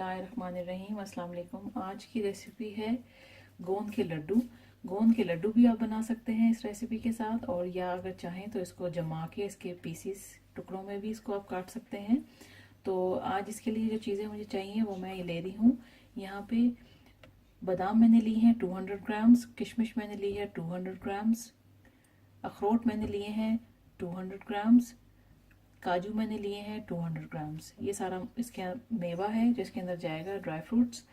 बिस्मिल्लाहिर्रहमानिर्रहीम। अस्सलाम वालेकुम। आज की रेसिपी है गोंद के लड्डू। गोंद के लड्डू भी आप बना सकते हैं इस रेसिपी के साथ, और या अगर चाहें तो इसको जमा के इसके पीसीस टुकड़ों में भी इसको आप काट सकते हैं। तो आज इसके लिए जो चीज़ें मुझे चाहिए वो मैं ये ले रही हूँ। यहाँ पे बादाम मैंने ली हैं 200 ग्राम्स, किशमिश मैंने ली है 200 ग्राम्स, अखरोट मैंने लिए हैं 200 ग्राम्स, काजू मैंने लिए हैं 200 ग्राम्स। ये सारा इसके मेवा है जिसके अंदर जाएगा ड्राई फ्रूट्स।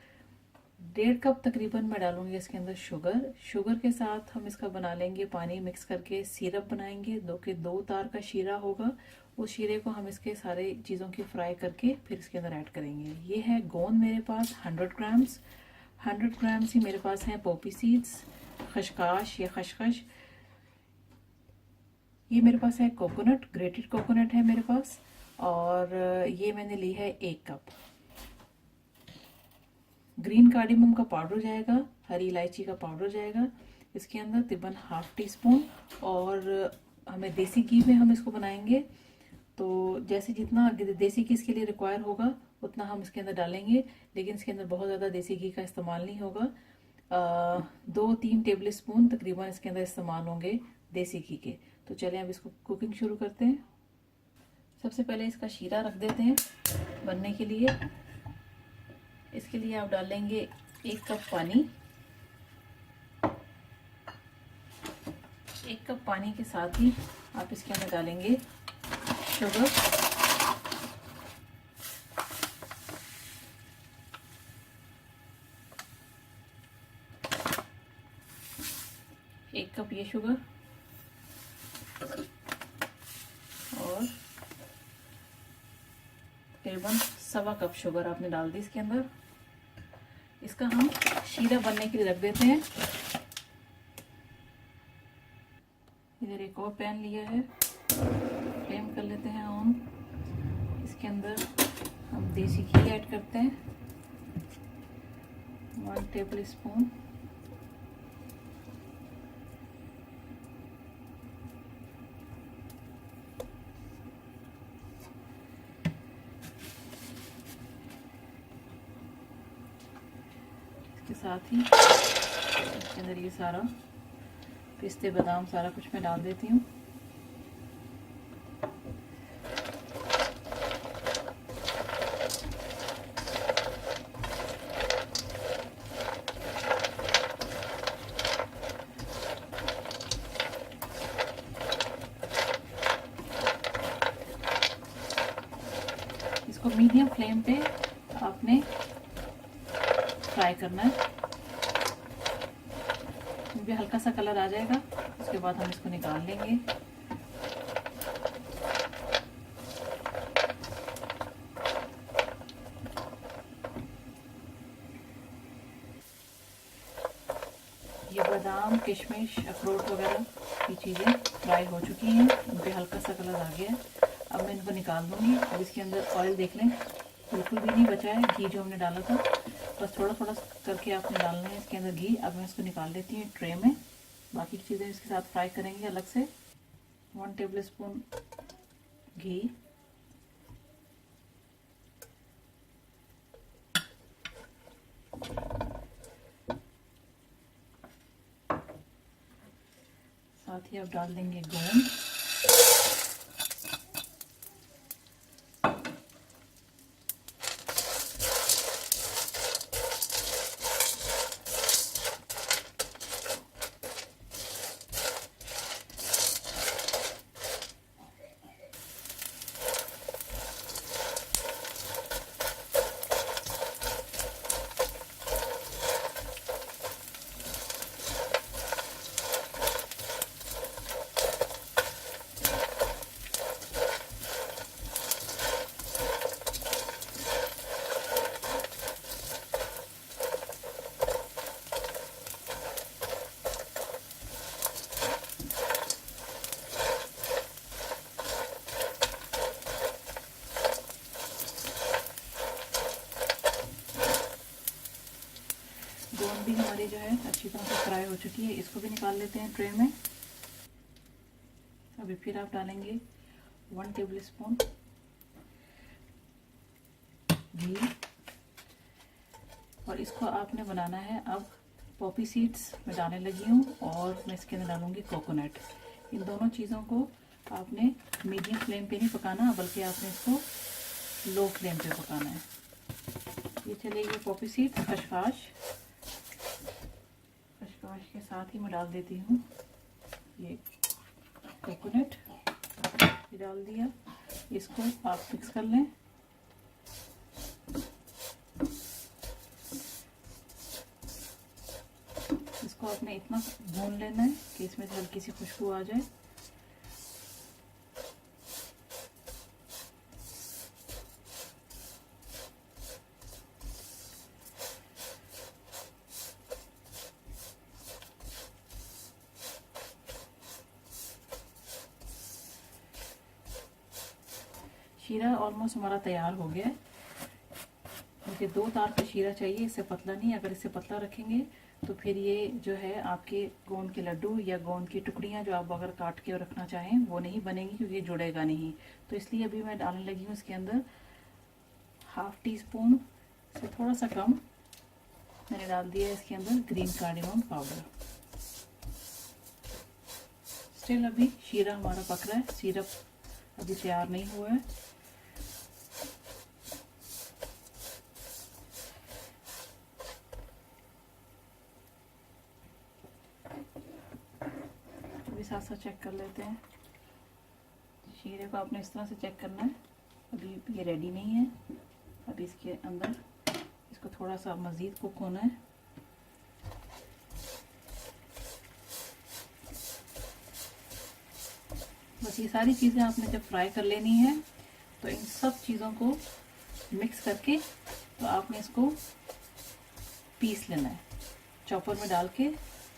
1.5 कप तकरीबन मैं डालूंगी इसके अंदर शुगर के साथ हम इसका बना लेंगे पानी मिक्स करके सिरप बनाएंगे। 2 तार का शीरा होगा, उस शीरे को हम इसके सारे चीज़ों की फ्राई करके फिर इसके अंदर ऐड करेंगे। ये है गोंद मेरे पास 100 ग्राम्स ही मेरे पास हैं पोपी सीड्स, खशकाश या खशखश। ये मेरे पास है कोकोनट, ग्रेटेड कोकोनट है मेरे पास, और ये मैंने ली है 1 कप। ग्रीन कार्डिमम का पाउडर जाएगा, हरी इलायची का पाउडर जाएगा इसके अंदर तकरीबन ½ टीस्पून। और हमें देसी घी में हम इसको बनाएंगे, तो जैसे जितना देसी घी इसके लिए रिक्वायर होगा उतना हम इसके अंदर डालेंगे, लेकिन इसके अंदर बहुत ज़्यादा देसी घी का इस्तेमाल नहीं होगा। 2-3 टेबल स्पून तकरीबन इसके अंदर इस्तेमाल होंगे देसी घी के। तो चलें अब इसको कुकिंग शुरू करते हैं। सबसे पहले इसका शीरा रख देते हैं बनने के लिए। इसके लिए आप डालेंगे 1 कप पानी। 1 कप पानी के साथ ही आप इसके अंदर डालेंगे शुगर, एक कप ये शुगर, और तकरीबन 1.25 कप शुगर आपने डाल दी इसके अंदर। इसका हम शीरा बनने के लिए रख देते हैं। इधर एक और पैन लिया है, फ्लेम कर लेते हैं ऑन। इसके अंदर हम देसी घी ऐड करते हैं 1 टेबल स्पून। के साथ ही इसके अंदर ये सारा पिस्ते बादाम सारा कुछ मैं डाल देती हूँ। इसको मीडियम फ्लेम पे आपने फ्राई करना है। मुझे हल्का सा कलर आ जाएगा, उसके बाद हम इसको निकाल लेंगे। ये बादाम, किशमिश, अखरोट वगैरह की चीज़ें फ्राई हो चुकी हैं, मुझे हल्का सा कलर आ गया है। अब मैं इनको निकाल दूंगी। अब इसके अंदर ऑयल देख लें, बिल्कुल भी नहीं बचा है घी जो हमने डाला था, बस थोड़ा थोड़ा करके आपने डालना है इसके अंदर घी। अब मैं इसको निकाल लेती हूँ ट्रे में, बाकी की चीज़ें इसके साथ फ्राई करेंगे अलग से। 1 टेबल स्पून घी, साथ ही आप डाल देंगे गोंद, गोंद भी हमारी जो है अच्छी तरह से फ्राई हो चुकी है। इसको भी निकाल लेते हैं ट्रे में। अभी फिर आप डालेंगे 1 टेबल स्पून घी, और इसको आपने बनाना है। अब पॉपी सीड्स मैं डालने लगी हूँ और मैं इसके अंदर डालूँगी कोकोनट। इन दोनों चीज़ों को आपने मीडियम फ्लेम पे नहीं पकाना, बल्कि आपने इसको लो फ्लेम पे पकाना है। ये चलेगी पॉपी सीड्स, खसखस के साथ ही मैं डाल देती हूँ ये कोकोनट, ये डाल दिया। इसको आप मिक्स कर लें। इसको आपने इतना भून लेना है कि इसमें से हल्की सी खुशबू आ जाए। शीरा ऑलमोस्ट हमारा तैयार हो गया है। मुझे 2 तार का शीरा चाहिए, इससे पतला नहीं। अगर इससे पतला रखेंगे तो फिर ये जो है आपके गोंद के लड्डू या गोंद की टुकड़ियाँ जो आप अगर काट के रखना चाहें वो नहीं बनेंगी, क्योंकि ये जुड़ेगा नहीं। तो इसलिए अभी मैं डालने लगी हूँ इसके अंदर ½ टीस्पून से थोड़ा सा कम मैंने डाल दिया है इसके अंदर ग्रीन कार्डेमम पाउडर। स्टिल अभी शीरा हमारा पक रहा है, सिरप अभी तैयार नहीं हुआ है। अभी साथ साथ चेक कर लेते हैं। शीरे को आपने इस तरह से चेक करना है। अभी ये रेडी नहीं है। अभी इसके अंदर इसको थोड़ा सा मज़ीद कुक होना है। बस ये सारी चीज़ें आपने जब फ्राई कर लेनी है तो इन सब चीज़ों को मिक्स करके तो आपने इसको पीस लेना है। चॉपर में डाल के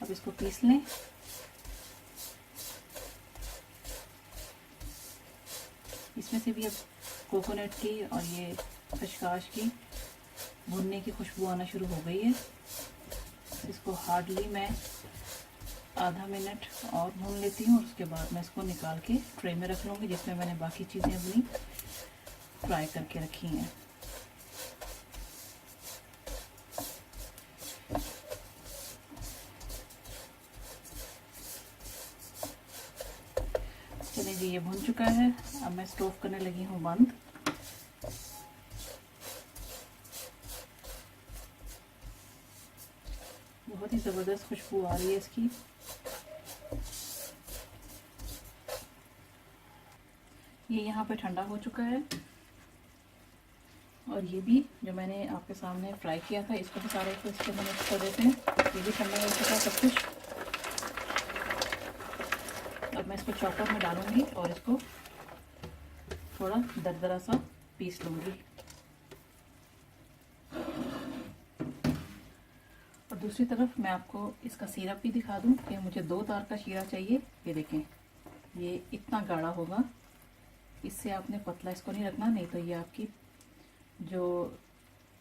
अब इसको पीस लें। इसमें से भी अब कोकोनट की और ये खसखस की भुनने की खुशबू आना शुरू हो गई है। इसको हार्डली मैं ½ मिनट और भून लेती हूँ और उसके बाद मैं इसको निकाल के ट्रे में रख लूँगी, जिसमें मैंने बाकी चीज़ें अपनी फ्राई करके रखी हैं। चलिए जी, ये भुन चुका है। अब मैं स्टोव करने लगी हूँ बंद। बहुत ही ज़बरदस्त खुशबू आ रही है इसकी। ये यहाँ पे ठंडा हो चुका है और ये भी जो मैंने आपके सामने फ्राई किया था इसको भी सारे को इसके अंदर मिक्स कर देते हैं। ये भी ठंडा हो चुका है सब कुछ। अब मैं इसको चॉपर में डालूंगी और इसको थोड़ा दरदरा सा पीस लूँगी। और दूसरी तरफ मैं आपको इसका सिरप भी दिखा दूँ कि मुझे 2 तार का शीरा चाहिए। ये देखें, ये इतना गाढ़ा होगा। इससे आपने पतला इसको नहीं रखना, नहीं तो ये आपकी जो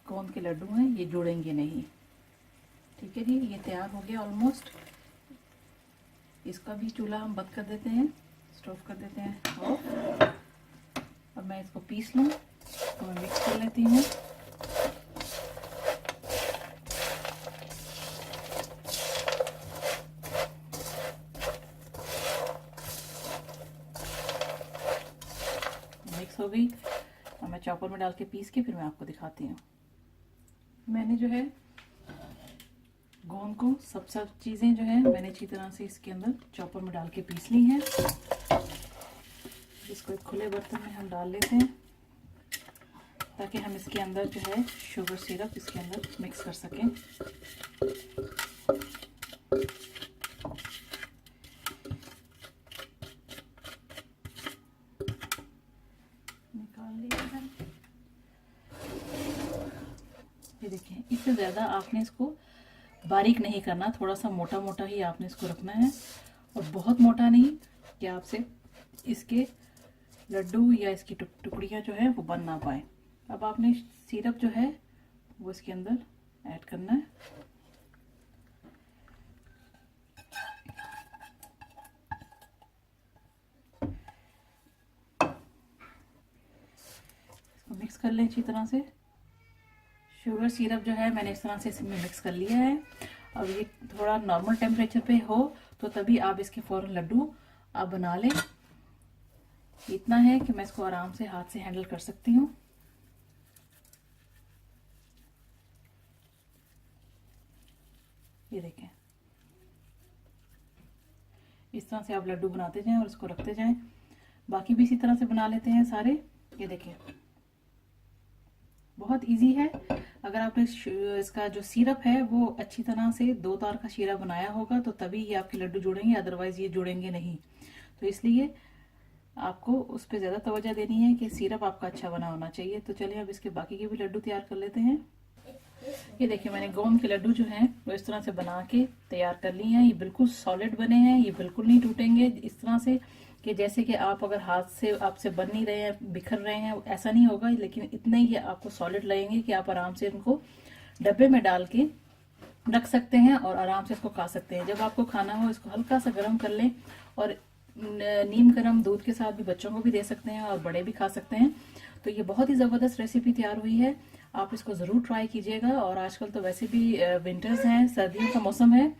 गोंद के लड्डू हैं ये जुड़ेंगे नहीं। ठीक है जी, ये तैयार हो गया ऑलमोस्ट। इसका भी चूल्हा हम बंद कर देते हैं, स्टोव कर देते हैं ऑफ। अब मैं इसको पीस लूँ तो मैं मिक्स कर लेती हूँ। मिक्स हो गई। अब मैं चॉपर में डाल के पीस के फिर मैं आपको दिखाती हूँ। मैंने जो है गोंद को सब चीज़ें जो है मैंने अच्छी तरह से इसके अंदर चॉपर में डाल के पीस ली हैं। इसको एक खुले बर्तन में हम डाल लेते हैं ताकि हम इसके अंदर जो है शुगर सिरप इसके अंदर मिक्स कर सकें। निकाल लिया है। ये देखिए, इससे ज़्यादा आपने इसको बारीक नहीं करना, थोड़ा सा मोटा मोटा ही आपने इसको रखना है और बहुत मोटा नहीं कि आपसे इसके लड्डू या इसकी टुकड़ियाँ जो है वो बन ना पाए। अब आपने सिरप जो है वो इसके अंदर ऐड करना है। इसको मिक्स कर लें अच्छी तरह से। शुगर सिरप जो है मैंने इस तरह से इसमें मिक्स कर लिया है। अब ये थोड़ा नॉर्मल टेम्परेचर पे हो तो तभी आप इसके फौरन लड्डू आप बना लें। इतना है कि मैं इसको आराम से हाथ से हैंडल कर सकती हूँ। ये देखें, इस तरह से आप लड्डू बनाते जाएं और इसको रखते जाएं। बाकी भी इसी तरह से बना लेते हैं सारे। ये देखें, बहुत इजी है। अगर आपने इसका जो सिरप है वो अच्छी तरह से 2 तार का शीरा बनाया होगा तो तभी ये आपके लड्डू जुड़ेंगे, अदरवाइज ये जुड़ेंगे नहीं। तो इसलिए आपको उस पर ज्यादा तवज्जो देनी है कि सिरप आपका अच्छा बना होना चाहिए। तो चलिए अब इसके बाकी के भी लड्डू तैयार कर लेते हैं। ये देखिए, मैंने गोंद के लड्डू जो हैं वो इस तरह से बना के तैयार कर लिए हैं। ये बिल्कुल सॉलिड बने हैं, ये बिल्कुल नहीं टूटेंगे। इस तरह से कि जैसे कि आप अगर हाथ से आपसे बन नहीं रहे हैं, बिखर रहे हैं, ऐसा नहीं होगा। लेकिन इतने ही आपको सॉलिड लगेंगे कि आप आराम से इनको डब्बे में डाल के रख सकते हैं और आराम से इसको खा सकते हैं। जब आपको खाना हो इसको हल्का सा गर्म कर लें और नीम गर्म दूध के साथ भी बच्चों को भी दे सकते हैं और बड़े भी खा सकते हैं। तो ये बहुत ही ज़बरदस्त रेसिपी तैयार हुई है, आप इसको ज़रूर ट्राई कीजिएगा। और आजकल तो वैसे भी विंटर्स हैं, सर्दियों का मौसम है,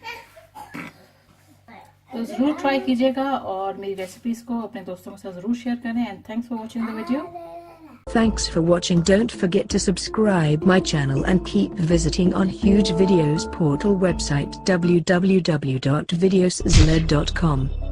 तो ज़रूर ट्राई कीजिएगा और मेरी रेसिपीज़ को अपने दोस्तों के साथ ज़रूर शेयर करें। And thanks for watching the video. Thanks for watching. Don't forget to subscribe my channel and keep visiting on Huge Videos portal website www.videoszled.com.